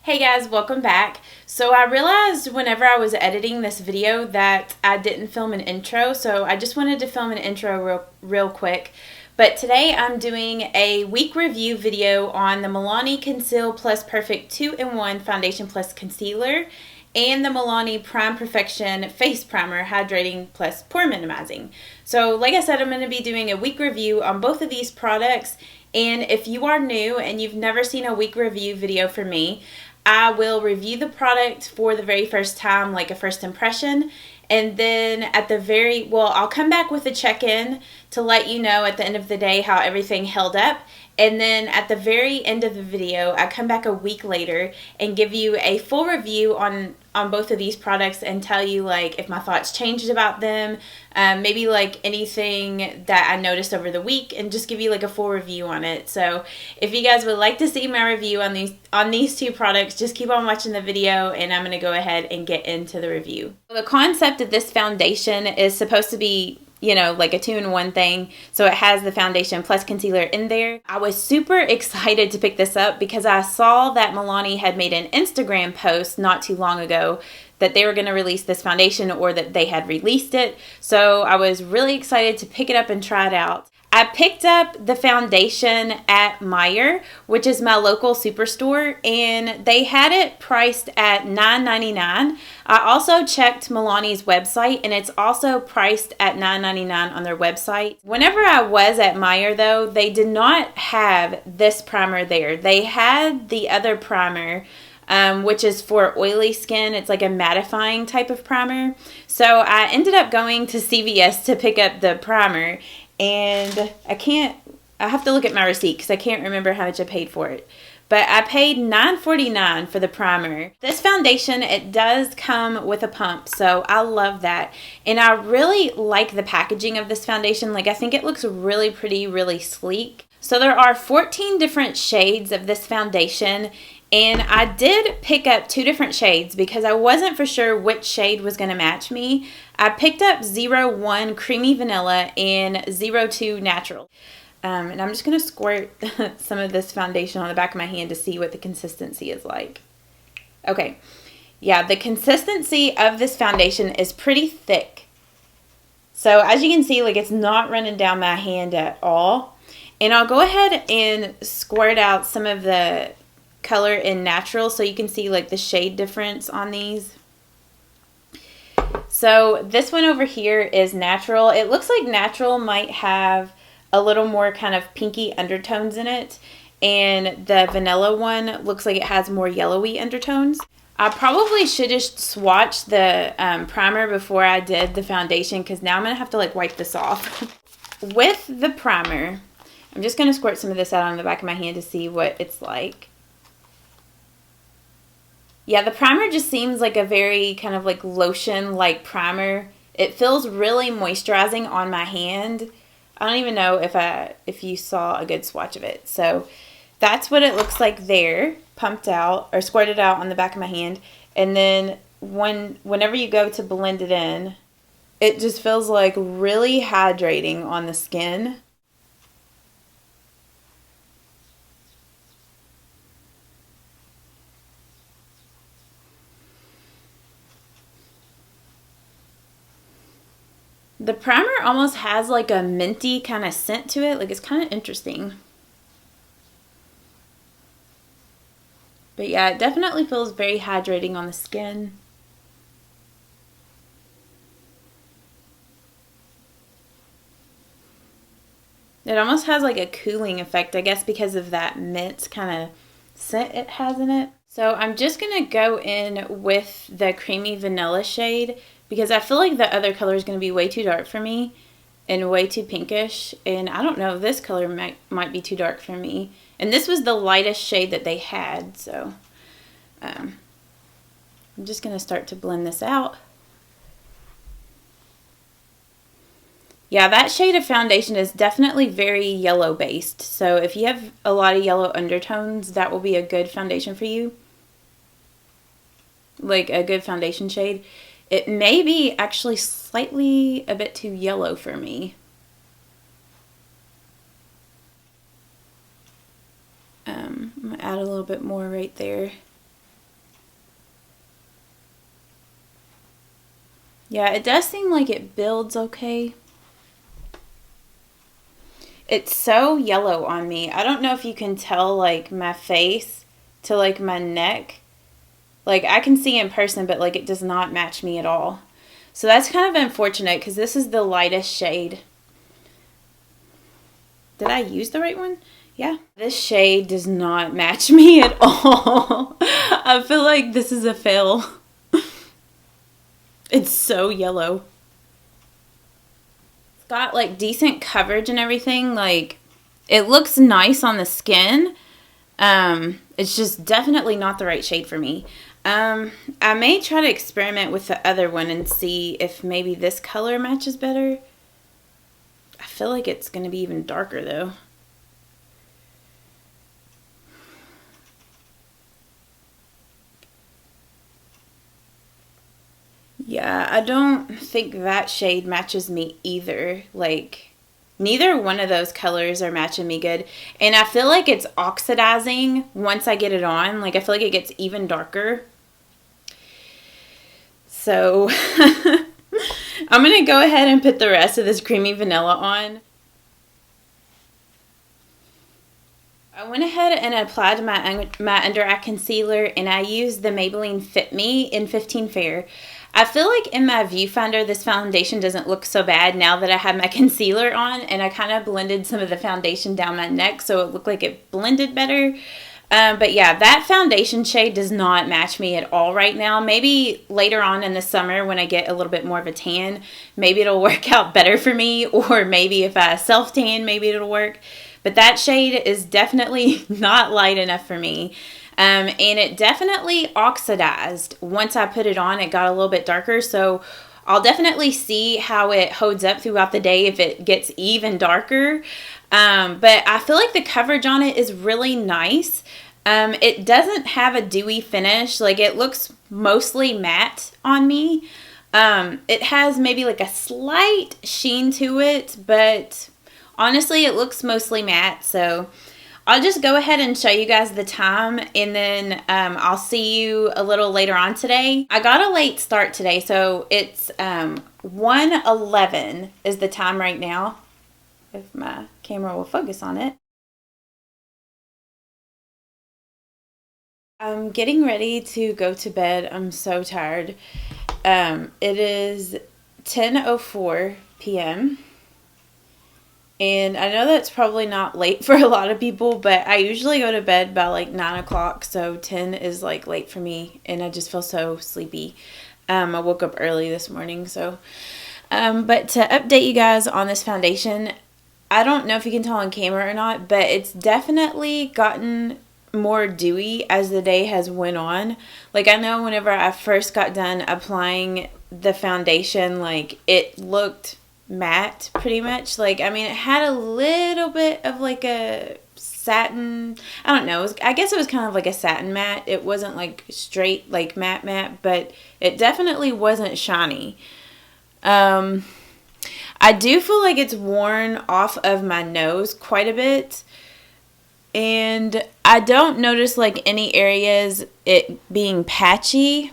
Hey guys, welcome back. So I realized whenever I was editing this video that I didn't film an intro, so I just wanted to film an intro real quick. But today I'm doing a week review video on the Milani Conceal Plus Perfect 2-in-1 Foundation Plus Concealer and the Milani Prime Perfection Face Primer Hydrating Plus Pore Minimizing. So like I said, I'm going to be doing a week review on both of these products. And if you are new and you've never seen a week review video from me, I will review the product for the very first time, like a first impression, and then I'll come back with a check-in to let you know at the end of the day how everything held up. And then at the very end of the video, I come back a week later and give you a full review on both of these products and tell you like if my thoughts changed about them, maybe like anything that I noticed over the week, and just give you like a full review on it. So if you guys would like to see my review on these two products, just keep on watching the video and I'm going to go ahead and get into the review. The concept of this foundation is supposed to be, you know, like a 2-in-1 thing. So it has the foundation plus concealer in there. I was super excited to pick this up because I saw that Milani had made an Instagram post not too long ago that they were going to release this foundation, or that they had released it. So I was really excited to pick it up and try it out. I picked up the foundation at Meijer, which is my local superstore, and they had it priced at $9.99. I also checked Milani's website, and it's also priced at $9.99 on their website. Whenever I was at Meijer, though, they did not have this primer there. They had the other primer, which is for oily skin. It's like a mattifying type of primer. So I ended up going to CVS to pick up the primer, and I have to look at my receipt because I can't remember how much I paid for it. But I paid $9.49 for the primer. This foundation, it does come with a pump, so I love that. And I really like the packaging of this foundation. Like, I think it looks really pretty, really sleek. So there are 14 different shades of this foundation, and I did pick up 2 different shades because I wasn't for sure which shade was going to match me. I picked up 01 Creamy Vanilla and 02 Natural. And I'm just going to squirt some of this foundation on the back of my hand to see what the consistency is like. Okay. Yeah, the consistency of this foundation is pretty thick. So as you can see, like, it's not running down my hand at all. And I'll go ahead and squirt out some of the color in Natural so you can see like the shade difference on these. So this one over here is Natural. It looks like Natural might have a little more kind of pinky undertones in it, and the vanilla one looks like it has more yellowy undertones. I probably should have swatched the primer before I did the foundation, because now I'm going to have to like wipe this off. With the primer, I'm just going to squirt some of this out on the back of my hand to see what it's like. Yeah, the primer just seems like a very kind of like lotion-like primer. It feels really moisturizing on my hand. I don't even know if you saw a good swatch of it. So that's what it looks like there, pumped out or squirted out on the back of my hand. And then whenever you go to blend it in, it just feels like really hydrating on the skin. The primer almost has like a minty kind of scent to it. Like, it's kind of interesting. But yeah, it definitely feels very hydrating on the skin. It almost has like a cooling effect, I guess, because of that mint kind of scent it has in it. So I'm just going to go in with the Creamy Vanilla shade, because I feel like the other color is going to be way too dark for me and way too pinkish. And I don't know, this color might be too dark for me. And this was the lightest shade that they had. So I'm just going to start to blend this out. Yeah, that shade of foundation is definitely very yellow based. So if you have a lot of yellow undertones, that will be a good foundation for you. Like a good foundation shade. It may be actually slightly a bit too yellow for me. I'm going to add a little bit more right there. Yeah, it does seem like it builds okay. It's so yellow on me. I don't know if you can tell, like, my face to, like, my neck. Like, I can see in person, but, like, it does not match me at all. So that's kind of unfortunate because this is the lightest shade. Did I use the right one? Yeah. This shade does not match me at all. I feel like this is a fail. It's so yellow. It's got like decent coverage and everything. Like, it looks nice on the skin. It's just definitely not the right shade for me. I may try to experiment with the other one and see if maybe this color matches better. I feel like it's going to be even darker though. Yeah, I don't think that shade matches me either. Like, neither one of those colors are matching me good. And I feel like it's oxidizing once I get it on. Like, I feel like it gets even darker. So, I'm going to go ahead and put the rest of this creamy vanilla on. I went ahead and applied my under eye concealer, and I used the Maybelline Fit Me in 15 Fair. I feel like in my viewfinder this foundation doesn't look so bad now that I have my concealer on, and I kind of blended some of the foundation down my neck so it looked like it blended better. But yeah, that foundation shade does not match me at all right now. Maybe later on in the summer when I get a little bit more of a tan, maybe it'll work out better for me, or maybe if I self-tan, maybe it'll work. But that shade is definitely not light enough for me. And it definitely oxidized. Once I put it on, it got a little bit darker. So I'll definitely see how it holds up throughout the day if it gets even darker. But I feel like the coverage on it is really nice. It doesn't have a dewy finish. Like, it looks mostly matte on me. It has maybe like a slight sheen to it, but honestly, it looks mostly matte. So I'll just go ahead and show you guys the time, and then I'll see you a little later on today. I got a late start today, so it's 1:11 is the time right now, if my camera will focus on it. I'm getting ready to go to bed. I'm so tired. It is 10:04 p.m. And I know that's probably not late for a lot of people, but I usually go to bed by like 9 o'clock, so 10 is like late for me, and I just feel so sleepy. I woke up early this morning, so. But to update you guys on this foundation, I don't know if you can tell on camera or not, but it's definitely gotten more dewy as the day has went on. Like, I know whenever I first got done applying the foundation, like, it looked matte pretty much. Like, I mean, it had a little bit of like a satin, I don't know, I guess it was kind of like a satin matte. It wasn't like straight like matte, but it definitely wasn't shiny. I do feel like it's worn off of my nose quite a bit, and I don't notice like any areas it being patchy.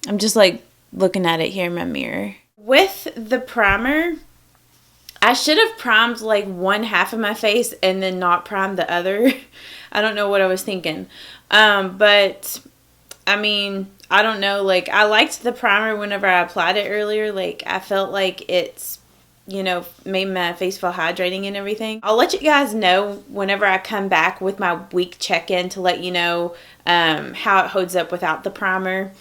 I'm just like looking at it here in my mirror. With the primer, I should have primed like one half of my face and then not primed the other. I don't know what I was thinking. But I mean, I don't know. Like, I liked the primer whenever I applied it earlier. Like, I felt like it's, you know, made my face feel hydrating and everything. I'll let you guys know whenever I come back with my week check-in to let you know how it holds up without the primer.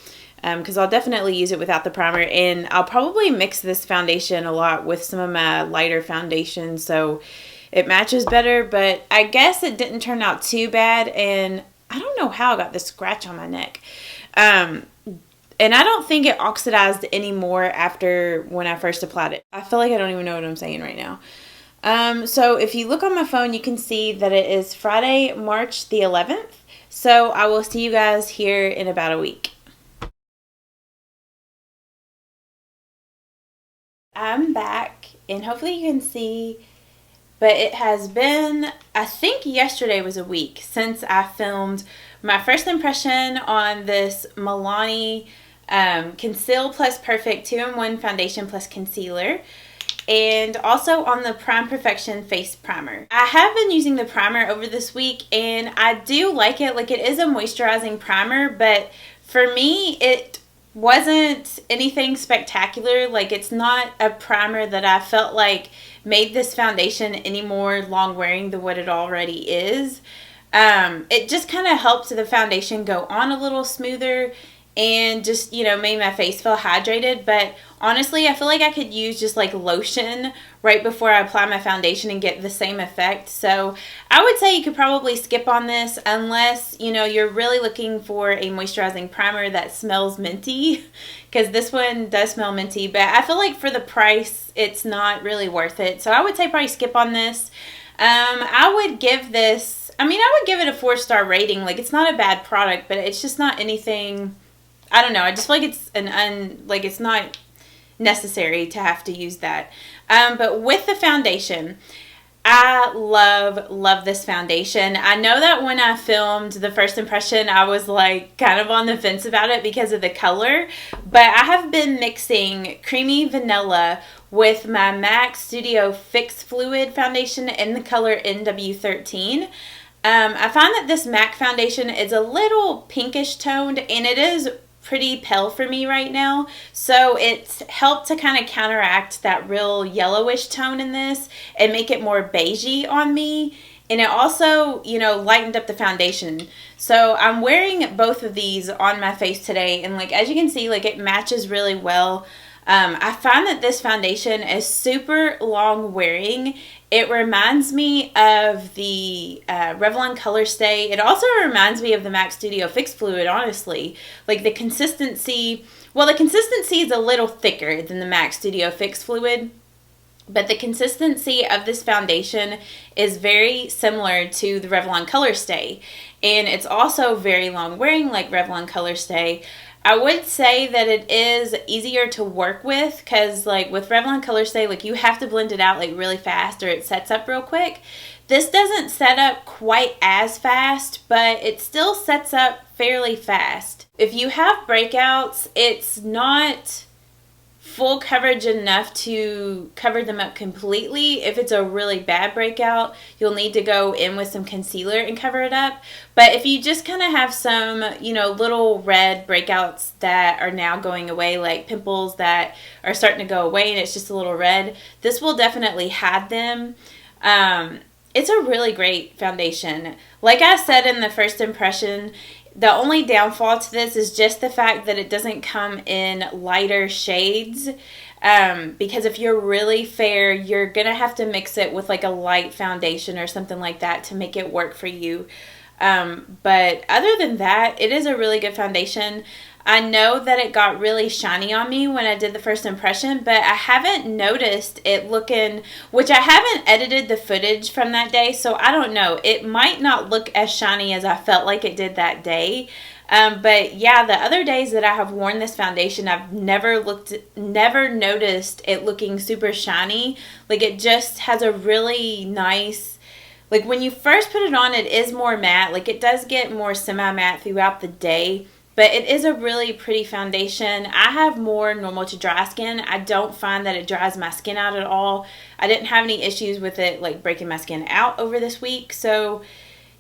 Because I'll definitely use it without the primer, and I'll probably mix this foundation a lot with some of my lighter foundation so it matches better. But I guess it didn't turn out too bad, and I don't know how I got this scratch on my neck. And I don't think it oxidized anymore after when I first applied it. I feel like I don't even know what I'm saying right now. So if you look on my phone, you can see that it is Friday, March the 11th. So I will see you guys here in about a week. I'm back, and hopefully you can see, but it has been, I think yesterday was a week since I filmed my first impression on this Milani Conceal Plus Perfect 2-in-1 Foundation plus Concealer. And also on the Prime Perfection Face Primer. I have been using the primer over this week, and I do like it. Like, it is a moisturizing primer, but for me, it wasn't anything spectacular. Like, it's not a primer that I felt like made this foundation any more long wearing than what it already is. It just kind of helped the foundation go on a little smoother and just, you know, made my face feel hydrated. But honestly, I feel like I could use just like lotion right before I apply my foundation and get the same effect. So I would say you could probably skip on this unless, you know, you're really looking for a moisturizing primer that smells minty, because this one does smell minty. But I feel like for the price, it's not really worth it. So I would say probably skip on this. I would give this, I would give it a 4-star rating. Like, it's not a bad product, but it's just not anything, I don't know. I just feel like it's it's not necessary to have to use that. But with the foundation, I love this foundation. I know that when I filmed the first impression, I was like kind of on the fence about it because of the color, but I have been mixing Creamy Vanilla with my MAC Studio Fix Fluid foundation in the color NW13. I find that this MAC foundation is a little pinkish toned, and it is pretty pale for me right now, so it's helped to kind of counteract that real yellowish tone in this and make it more beigey on me. And it also, you know, lightened up the foundation. So I'm wearing both of these on my face today, and like, as you can see, like, it matches really well. I find that this foundation is super long wearing. It reminds me of the Revlon Color Stay. It also reminds me of the MAC Studio Fix Fluid, honestly. Like, the consistency, well, the consistency is a little thicker than the MAC Studio Fix Fluid, but the consistency of this foundation is very similar to the Revlon Color Stay. And it's also very long wearing like Revlon Color Stay. I would say that it is easier to work with because, like, with Revlon Color Stay, like, you have to blend it out, like, really fast or it sets up real quick. This doesn't set up quite as fast, but it still sets up fairly fast. If you have breakouts, it's not full coverage enough to cover them up completely. If it's a really bad breakout, you'll need to go in with some concealer and cover it up. But if you just kind of have some, you know, little red breakouts that are now going away, like pimples that are starting to go away and it's just a little red, this will definitely hide them. It's a really great foundation. Like I said in the first impression, the only downfall to this is just the fact that it doesn't come in lighter shades. Because if you're really fair, you're going to have to mix it with like a light foundation or something like that to make it work for you. But other than that, it is a really good foundation. I know that it got really shiny on me when I did the first impression, but I haven't noticed it looking, which I haven't edited the footage from that day, so I don't know. It might not look as shiny as I felt like it did that day. But yeah, the other days that I have worn this foundation, I've never noticed it looking super shiny. Like, it just has a really nice, like, when you first put it on, it is more matte. Like, it does get more semi-matte throughout the day. But it is a really pretty foundation. I have more normal to dry skin. I don't find that it dries my skin out at all. I didn't have any issues with it like breaking my skin out over this week. So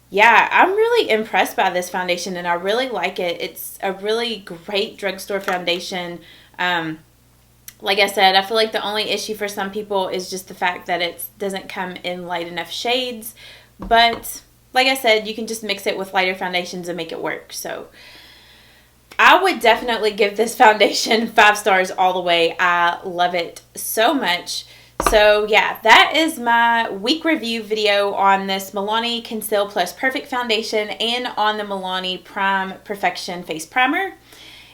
yeah, I'm really impressed by this foundation and I really like it. It's a really great drugstore foundation. Like I said, I feel like the only issue for some people is just the fact that it doesn't come in light enough shades. But like I said, you can just mix it with lighter foundations and make it work. So I would definitely give this foundation 5 stars all the way. I love it so much. So yeah, that is my week review video on this Milani Conceal Plus Perfect Foundation and on the Milani Prime Perfection Face Primer.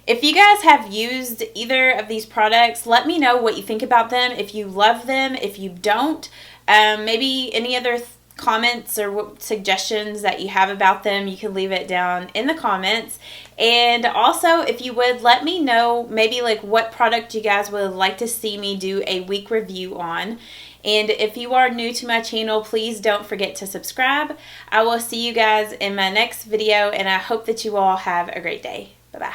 If you guys have used either of these products, let me know what you think about them. If you love them, if you don't, maybe any other comments or suggestions that you have about them, you can leave it down in the comments. And also, if you would, let me know maybe like what product you guys would like to see me do a week review on. And if you are new to my channel, please don't forget to subscribe. I will see you guys in my next video, and I hope that you all have a great day. Bye-bye.